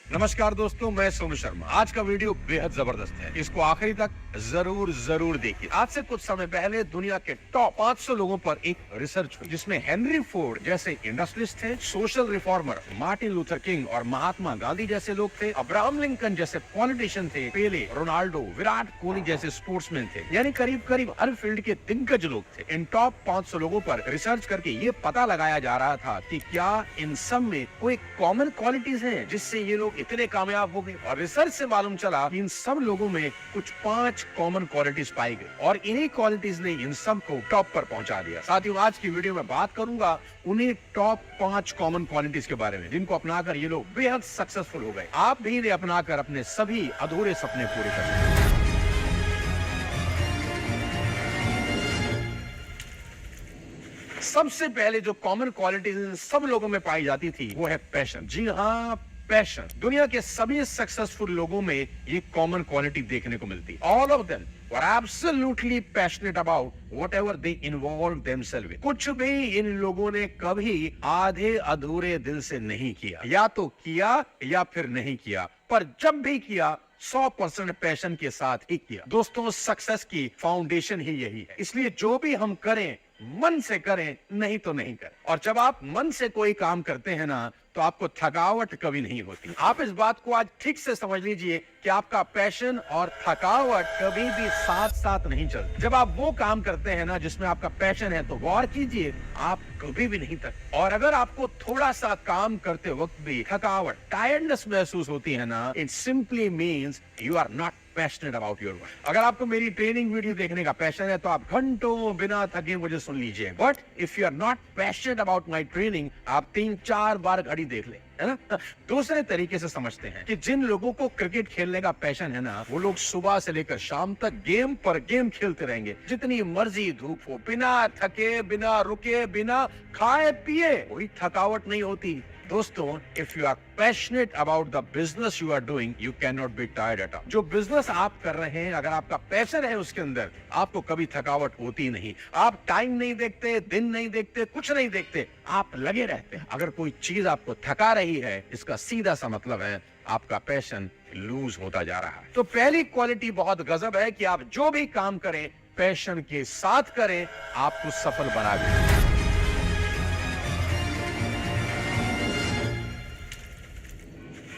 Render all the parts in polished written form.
नमस्कार दोस्तों, मैं सोनू शर्मा। आज का वीडियो बेहद जबरदस्त है, इसको आखिरी तक जरूर देखिए। आज से कुछ समय पहले दुनिया के टॉप 500 लोगों पर एक रिसर्च हुई, जिसमें हेनरी फोर्ड जैसे इंडस्ट्रियलिस्ट थे, social reformer Martin Luther king और महात्मा गांधी जैसे लोग थे, अब्राहम लिंकन जैसे पॉलिटिशियन थे, पेले, रोनाल्डो, विराट कोहली जैसे स्पोर्ट्समैन थे, यानी करीब हर फील्ड के दिग्गज लोग थे। इन टॉप 500 लोगों पर रिसर्च करके ये पता लगाया जा रहा था कि क्या इन सब में कोई कॉमन क्वालिटीज हैं जिससे ये लोग इतने कामयाब हो गए। और रिसर्च से मालूम चला कि इन सब लोगों में कुछ 5 कॉमन क्वालिटीज पाई गई और इन्हीं क्वालिटीज ने इन सब को टॉप पर पहुंचा दिया। साथियों, आज की वीडियो में बात करूंगा उन्हीं टॉप 5 कॉमन क्वालिटीज के बारे में, जिनको अपनाकर ये लोग बेहद सक्सेसफुल हो गए। आप भी इन्हें अपनाकर अपने सभी अधूरे सपने पूरे कर सकते हैं। सबसे पहले जो कॉमन क्वालिटीज इन सब लोगों में पाई जाती थी वो है पैशन। जी हाँ, पैशन। दुनिया के सभी सक्सेसफुल लोगों में ये कॉमन क्वालिटी देखने को मिलती। All of them were absolutely passionate about whatever they involve themselves in. कुछ भी इन लोगों ने कभी आधे अधूरे दिल से नहीं किया, या तो किया या फिर नहीं किया, पर जब भी किया 100% पैशन के साथ ही किया। दोस्तों, सक्सेस की फाउंडेशन ही यही है। इसलिए जो भी हम करें मन से करें, नहीं तो नहीं करें। और जब आप मन से कोई काम करते हैं ना, तो आपको थकावट कभी नहीं होती। आप इस बात को आज ठीक से समझ लीजिए कि आपका पैशन और थकावट कभी भी साथ साथ नहीं चलते। जब आप वो काम करते हैं ना जिसमें आपका पैशन है, तो गौर कीजिए, आप कभी भी नहीं थक। और अगर आपको थोड़ा सा काम करते वक्त भी थकावट, टायर्डनेस महसूस होती है ना, it simply means you are not passionate about your work. अगर आपको मेरी ट्रेनिंग वीडियो देखने का पैशन है, तो आप घंटों बिना थके मुझे सुन लीजिए। But if you are not passionate about my training, आप 3-4 बार घड़ी देख ले, है ना। दूसरे तरीके से समझते हैं कि जिन लोगों को क्रिकेट खेलने का पैशन है ना, वो लोग सुबह से लेकर शाम तक गेम पर गेम खेलते रहेंगे, जितनी मर्जी धूप हो, बिना थके, बिना रुके, बिना खाए पिए, कोई थकावट नहीं होती। दोस्तों, if you are passionate about the business you are doing, you can not be tired at all. जो बिजनेस आप कर रहे हैं, अगर आपका पैशन है उसके अंदर, आपको कभी थकावट होती नहीं। आप टाइम नहीं देखते, दिन नहीं देखते, कुछ नहीं देखते, आप लगे रहते हैं। अगर कोई चीज आपको थका रही है, इसका सीधा सा मतलब है आपका पैशन लूज होता जा रहा है। तो पहली क्वालिटी बहुत गजब है कि आप जो भी काम करें पैशन के साथ करें, आपको सफल बना दें।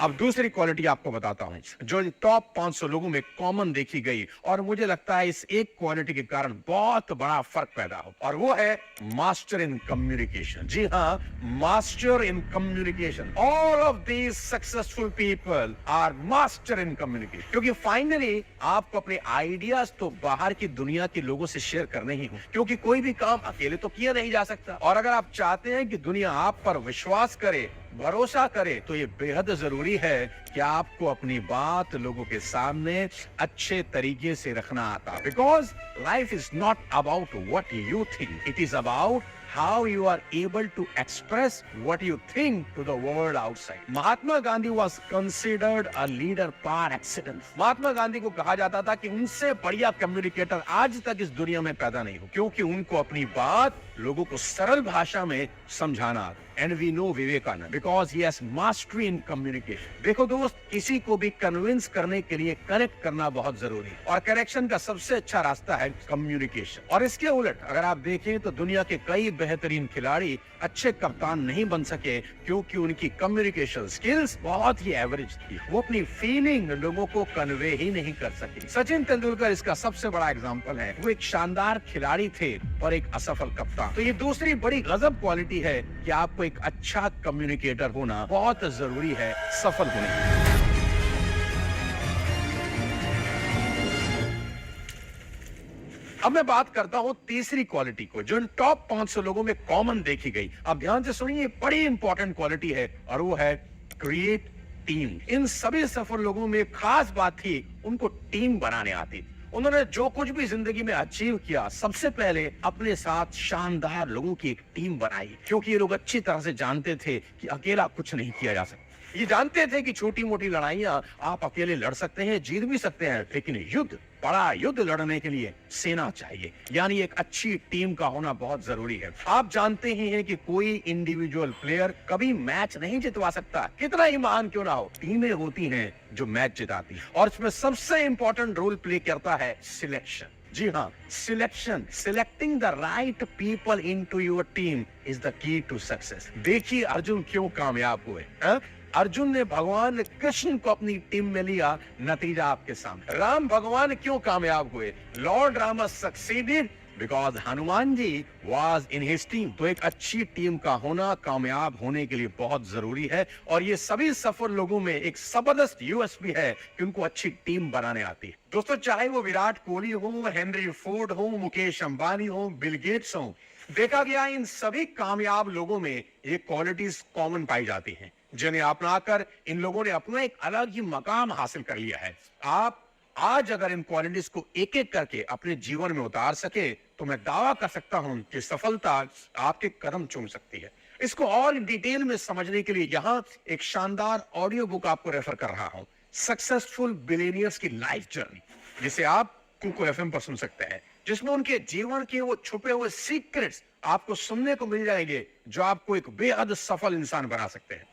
अब दूसरी क्वालिटी आपको बताता हूं, जो टॉप 500 लोगों में कॉमन देखी गई, और मुझे लगता है इस एक क्वालिटी के कारण बहुत बड़ा फर्क पैदा हो, और वो है मास्टर इन कम्युनिकेशन। जी हाँ, master in communication. All of these successful people are master in communication, क्योंकि फाइनली आपको अपने आइडियाज तो बाहर की दुनिया के लोगों से शेयर करने ही हो, क्योंकि कोई भी काम अकेले तो किया नहीं जा सकता। और अगर आप चाहते हैं कि दुनिया आप पर विश्वास करे, भरोसा करे, तो ये बेहद जरूरी है कि आपको अपनी बात लोगों के सामने अच्छे तरीके से रखना आता। Because life is not about what you think, it is about how you are able to express what you think to the world outside. Mahatma Gandhi was considered a leader par excellence. Mahatma Gandhi को कहा जाता था कि उनसे बढ़िया communicator आज तक इस दुनिया में पैदा नहीं हो, क्योंकि उनको अपनी बात लोगों को सरल भाषा में समझाना। And we know Vivekananda because he has mastery in communication. देखो दोस्त, किसी को भी कन्विंस करने के लिए कनेक्ट करना बहुत जरूरी है, और कनेक्शन का सबसे अच्छा रास्ता है कम्युनिकेशन। और इसके उलट अगर आप देखें तो दुनिया के कई बेहतरीन खिलाड़ी अच्छे कप्तान नहीं बन सके, क्योंकि उनकी कम्युनिकेशन स्किल्स बहुत ही एवरेज थी। वो अपनी फीलिंग लोगों को कन्वे ही नहीं कर सके। सचिन तेंदुलकर इसका सबसे बड़ा एग्जाम्पल है। वो एक शानदार खिलाड़ी थे और एक असफल कप्तान। तो ये दूसरी बड़ी गजब क्वालिटी है कि आपको एक अच्छा कम्युनिकेटर होना बहुत जरूरी है सफल होने के लिए। अब मैं बात करता हूं तीसरी क्वालिटी को, जो इन टॉप 500 लोगों में कॉमन देखी गई। अब ध्यान से सुनिए, बड़ी इंपॉर्टेंट क्वालिटी है, और वो है क्रिएट टीम। इन सभी सफल लोगों में खास बात थी, उनको टीम बनाने आती। उन्होंने जो कुछ भी जिंदगी में अचीव किया, सबसे पहले अपने साथ शानदार लोगों की एक टीम बनाई, क्योंकि ये लोग अच्छी तरह से जानते थे कि अकेला कुछ नहीं किया जा सकता। ये जानते थे कि छोटी मोटी लड़ाइयां आप अकेले लड़ सकते हैं, जीत भी सकते हैं, लेकिन युद्ध बड़ा युद्ध लड़ने के लिए सेना चाहिए, यानी एक अच्छी टीम का होना बहुत जरूरी है। आप जानते ही हैं कि कोई इंडिविजुअल प्लेयर कभी मैच नहीं जितवा सकता, कितना ही महान क्यों ना हो। टीमें होती हैं जो मैच जिताती हैं, और इसमें सबसे इंपॉर्टेंट रोल प्ले करता है सिलेक्शन। जी हाँ, selection, selecting the right people into your team is the key to success. देखिए अर्जुन क्यों कामयाब हुए। अर्जुन ने भगवान कृष्ण को अपनी टीम में लिया, नतीजा आपके सामने। राम भगवान क्यों कामयाब हुए? Lord Ram succeeded because Hanuman ji was in his team. तो एक अच्छी टीम का होना कामयाब होने के लिए बहुत जरूरी है, और ये सभी सफल लोगों में एक जबरदस्त यूएसपी है कि उनको अच्छी टीम बनाने आती है। दोस्तों, चाहे वो विराट कोहली हो, हेनरी फोर्ड हो, मुकेश अंबानी हो, बिल गेट्स हो, देखा गया इन सभी कामयाब लोगों में ये क्वालिटीज कॉमन पाई जाती हैं, जिन्हें अपनाकर इन लोगों ने अपना एक अलग ही मकाम हासिल कर लिया है। आप आज अगर इन क्वालिटीज को एक एक करके अपने जीवन में उतार सके तो मैं दावा कर सकता हूं कि सफलता आपके कदम चूम सकती है। इसको और डिटेल में समझने के लिए यहां एक शानदार ऑडियो बुक आपको रेफर कर रहा हूं, सक्सेसफुल बिलियनियर्स की लाइफ जर्नी, जिसे आप कुको एफएम पर सुन सकते हैं, जिसमें उनके जीवन के वो छुपे हुए सीक्रेट्स आपको सुनने को मिल जाएंगे जो आपको एक बेहद सफल इंसान बना सकते हैं।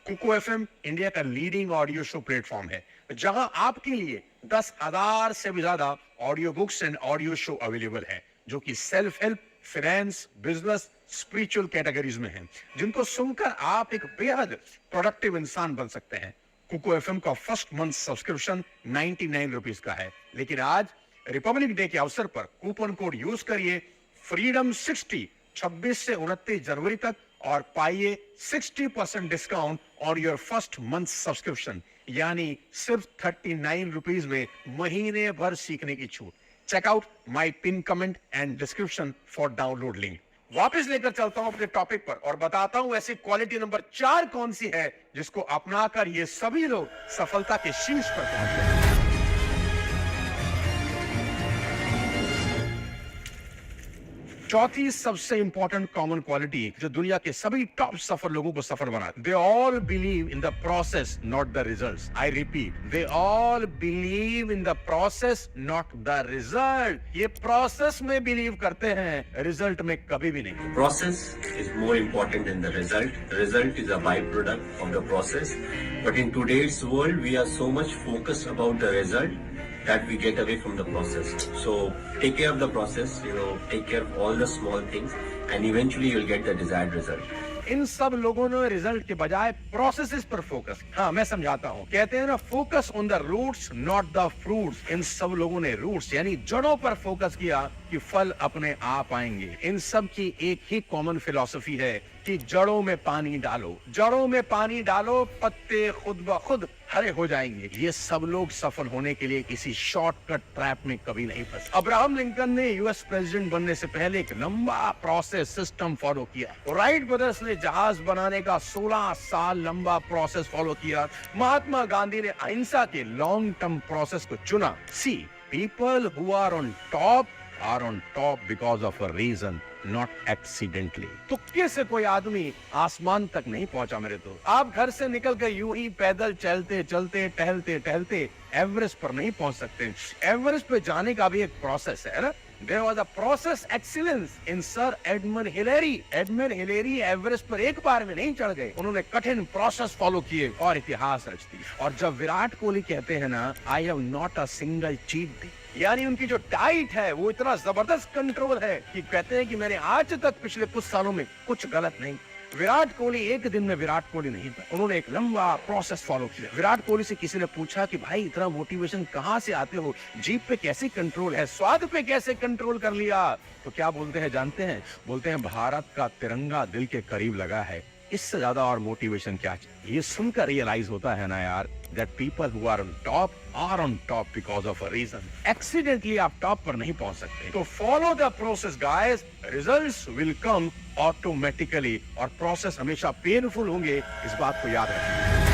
कुको एफएम इंडिया का लीडिंग ऑडियो शो प्लेटफॉर्म है, जहां आपके लिए 10,000 से भी ज्यादा audio books and audio show available है, जो कि self help, finance, business, spiritual categories में हैं, जिनको सुनकर आप एक बेहद प्रोडक्टिव इंसान बन सकते हैं। कुको एफएम का फर्स्ट मंथ सब्सक्रिप्शन 99 रुपीज का है, लेकिन आज रिपब्लिक डे के अवसर पर कूपन कोड यूज करिए फ्रीडम 60 26 से 29 जनवरी तक, और पाइए 60% discount on your first month subscription, यानी सिर्फ 39 रुपीज में महीने भर सीखने की छूट। Check out my pin comment and description for download link. वापस लेकर चलता हूं अपने टॉपिक पर और बताता हूं ऐसी क्वालिटी नंबर 4 कौन सी है जिसको अपनाकर ये सभी लोग सफलता के शीर्ष पर पहुंच गए। चौथी सबसे इंपॉर्टेंट कॉमन क्वालिटी जो दुनिया के सभी टॉप सफल लोगों को सफल बनाती, they all believe in the process not the results. I repeat, they all believe in the process not the result. ये प्रोसेस में बिलीव करते हैं, रिजल्ट में कभी भी नहीं। Process is more important than the result. The result is a byproduct of the process. But in today's world, we are so much focused about the result that we get away from the process. So take care of the process, take care of all the small things, and eventually you'll get the desired result. इन सब लोगों ने result के बजाय processes पर focus. हाँ, मैं समझाता हूँ। कहते हैं ना, focus on the roots not the fruits. इन सब लोगों ने रूट्स यानी जड़ों पर फोकस किया कि फल अपने आप आएंगे। इन सब की एक ही कॉमन फिलॉसफी है कि जड़ों में पानी डालो, जड़ों में पानी डालो, पत्ते खुद ब खुद हरे हो जाएंगे। ये सब लोग सफल होने के लिए किसी शॉर्टकट ट्रैप में कभी नहीं फंसे। अब्राहम लिंकन ने यूएस प्रेसिडेंट बनने से पहले एक लंबा प्रोसेस सिस्टम फॉलो किया। राइट ब्रदर्स ने जहाज बनाने का 16 साल लंबा प्रोसेस फॉलो किया। महात्मा गांधी ने अहिंसा के लॉन्ग टर्म प्रोसेस को चुना। See, people who are on top because of a reason, not accidentally. तुक्के से कोई आदमी आसमान तक नहीं पहुंचा मेरे तो। आप घर से निकल कर यूं ही पैदल चलते चलते टहलते टहलते एवरेस्ट पर नहीं पहुंच सकते। एवरेस्ट पे जाने का भी एक प्रोसेस है ना। There was a process excellence in Sir Edmund Hillary. Edmund Hillary Everest पर एक बार में नहीं चढ़ गए, उन्होंने कठिन प्रोसेस फॉलो किए और इतिहास रच दी। और जब विराट कोहली कहते हैं ना, I have not a single cheat day, यानी उनकी जो डाइट है वो इतना जबरदस्त कंट्रोल है कि कहते हैं कि मैंने आज तक पिछले कुछ सालों में कुछ गलत नहीं। विराट कोहली एक दिन में विराट कोहली नहीं था, उन्होंने एक लंबा प्रोसेस फॉलो किया। विराट कोहली से किसी ने पूछा कि भाई इतना मोटिवेशन कहां से आते हो, जीप पे कैसे कंट्रोल है, स्वाद पे कैसे कंट्रोल कर लिया? तो क्या बोलते हैं जानते हैं? बोलते हैं भारत का तिरंगा दिल के करीब लगा है, इससे ज्यादा और मोटिवेशन क्या चाहिए? ये सुनकर रियलाइज होता है ना यार, that people who are on top because of a reason. Accidentally आप टॉप पर नहीं पहुंच सकते। तो follow the process guys, results will come automatically. और प्रोसेस हमेशा पेनफुल होंगे, इस बात को याद रखें।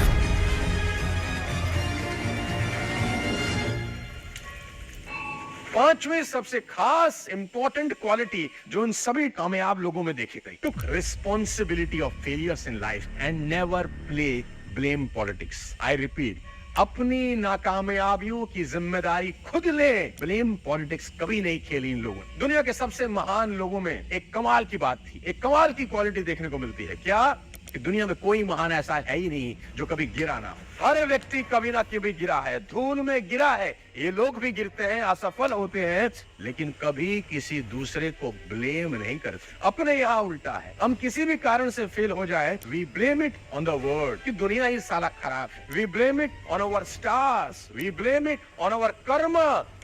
पांचवें सबसे खास इंपॉर्टेंट क्वालिटी जो इन सभी कामयाब लोगों में देखी गई, took responsibility of failures in life and never play blame politics. I repeat, अपनी नाकामयाबियों की जिम्मेदारी खुद ले। ब्लेम पॉलिटिक्स कभी नहीं खेली इन लोगों ने। दुनिया के सबसे महान लोगों में एक कमाल की बात थी, एक कमाल की क्वालिटी देखने को मिलती है। क्या? कि दुनिया में कोई महान ऐसा है ही नहीं जो कभी गिरा ना हो। हर व्यक्ति कभी ना कभी गिरा है, धूल में गिरा है। ये लोग भी गिरते हैं, असफल होते हैं, लेकिन कभी किसी दूसरे को ब्लेम नहीं करते। अपने यहाँ उल्टा है, हम किसी भी कारण से फेल हो जाए, we blame it on the world कि दुनिया ही साला खराब है। We blame it on our stars, we blame it on our karma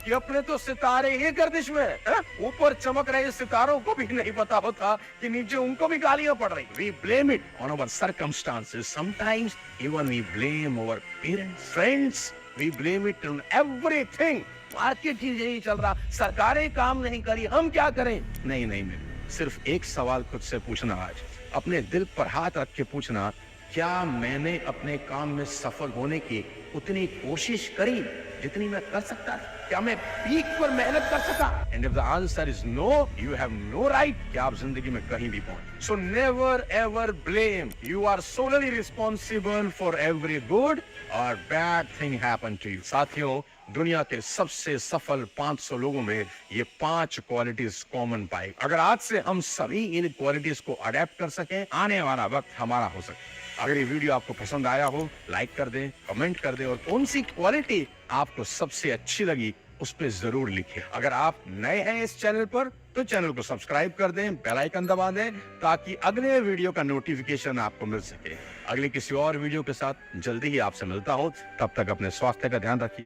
कि अपने तो सितारे ही गर्दिश में है। ऊपर चमक रहे सितारों को भी नहीं पता होता कि नीचे उनको भी गालियां पड़ रही। We blame it on our circumstances, sometimes even we blame our parents, friends, we blame it on everything. Market ही यही चल रहा, सरकारें काम नहीं करी, हम क्या करें? नहीं नहीं नहीं, सिर्फ एक सवाल खुद से पूछना आज, अपने दिल पर हाथ रख के पूछना, क्या मैंने अपने काम में सफल होने की उतनी कोशिश करी जितनी मैं कर सकता था? क्या मैं पीक पर मेहनत कर सका? And if the answer is no, you have no right कि आप जिंदगी में कहीं भी पहुंचे। So never ever blame, you are solely responsible for every good और bad thing happen to you. साथियों, दुनिया के सबसे सफल 500 लोगों में ये 5 क्वालिटीज कॉमन पाई। अगर आज से हम सभी इन क्वालिटीज को अडेप्ट कर सकें, आने वाला वक्त हमारा हो सके। अगर ये वीडियो आपको पसंद आया हो, लाइक कर दें, कमेंट कर दें, और कौन सी क्वालिटी आपको सबसे अच्छी लगी उस पर जरूर लिखें। अगर आप नए हैं इस चैनल पर तो चैनल को सब्सक्राइब कर दें, बेल आइकन दबा दें, ताकि अगले वीडियो का नोटिफिकेशन आपको मिल सके। अगले किसी और वीडियो के साथ जल्दी ही आपसे मिलता हूं। तब तक अपने स्वास्थ्य का ध्यान रखिए।